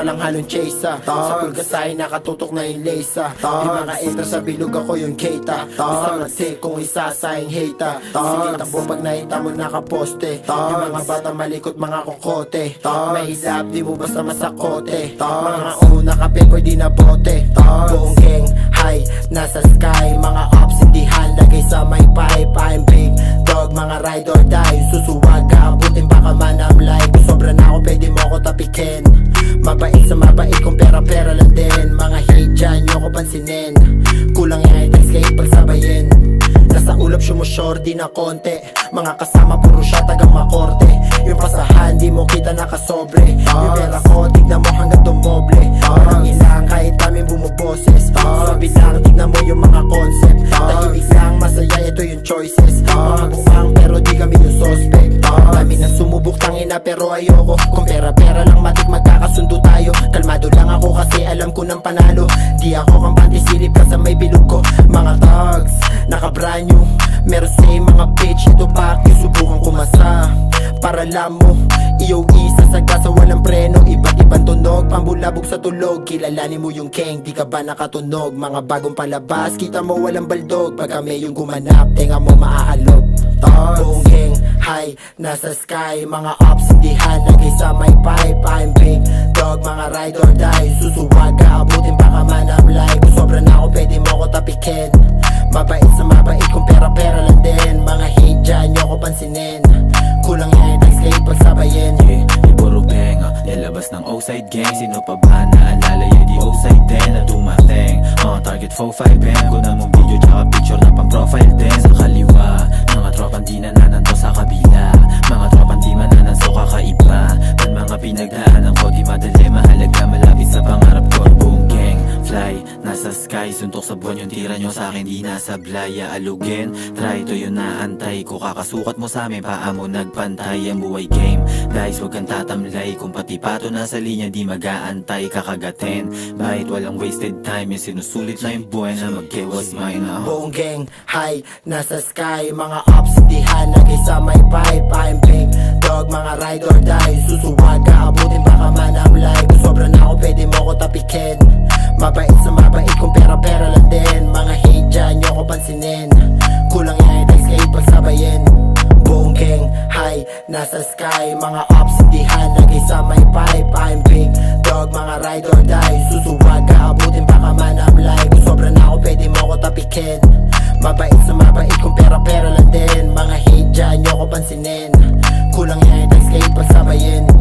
walang halong chase Sa pulgasay nakatutok na yung lace Yung mga enter sa bilog ako yung keita Gusto mag-take kung isasayang hate Sige takbo pag nakita mo nakaposte Yung mga bata malikot mga kokote May hilap di mo basta masakote Mga una kape pwede na bote Buong gang high nasa sky Mga ups hindi halagay sa may pipe I'm big dog mga ride or die Susuwag ka abutin baka manamlay Kung sobra na ako pwede mo ako tapikin Mabait sa mabait kung pera-pera lang din Mga hate dyan nyo ko pansinin Kulang yung i-text kayo pagsabayin Nasa ulap sumushort di na konti Mga kasama puro siya tagang makorte Yung pasahan di mo kita nakasobre Yung pera ko tignan mo hanggang dumoble Parang ilang kahit namin bumuboses Sabi lang tignan mo yung mga concept Tahimik lang masaya ito yung choices Mga buang pero di kami yung suspect Dami na sumubok tangina pero ayoko Kung pera-pera lang matik magkakasundo tayo Kalmado lang ako kasi alam ko ng panalo Di ako kampante silip ka sa may bilog ko Mga thugs naka-brand new Meron say mga bitch ito bakit subukan kumasa Para alam mo iyo isa sa gasa walang preno Iba't ibang tunog pambulabog sa tulog Kilalanin mo yung keng di ka ba nakatunog Mga bagong palabas kita mo walang baldog Pag kami yung gumanap tenga mo maaalog Buong gang high nasa sky Mga ups hindi halagay sa may pipe I'm big dog mga ride or die Susuwag ka abutin baka manamlay Kung sobra na ako pwede mo ako tapikin Mabait sa mabait kung pera-pera lang din Mga hate dyan nyo ko pansinin Kulang yung i-text kayo pagsabayin Puro bang, nilabas ng O-side gang Sino pa ba naalala yun di O-side din na dumating Target 4-5 bang Kung na mong video tsaka picture na pang profile din Sa kaliwa, mga tropang di nanananto sa kabila Mga tropang di manananso kakaiba Pan mga pinagdaanan ko di madali Mahalaga malapit sa pangarap ko Boom gang, fly, nasa sky Suntok sa buwan yung tira nyo sa akin di nasa blaya Alugin, try to yun naantay Kung kakasukat mo sa amin paa mo nagpantay Ang buhay game, guys wag kang tatamlay Kung pati pato nasa linya di mag-aantay Kakagatin, bahit walang wasted time Yung sinusulit na yung buhay na mag-kewas mine Buong gang high nasa sky Mga ups hindi halagay sa may pipe I'm big dog mga ride or die Susuwag ka abutin baka manamlay Kung sobra na ako pwede mo ako tapikin Mabait sa mabait kung pera-pera lang din Mga hate dyan nyo ko pansinin Kulang yung i-text kayo pagsabayin Buong gang high nasa sky Mga ups hindi halagay sa may pipe I'm big dog mga ride or die Susuwag ka abutin baka manamlay Kung sobra na ako pwede mo ako tapikin Mabait sa mabait kung pera-pera lang din Mga hate dyan nyo ko pansinin Kulang yung i-text kayo pagsabayin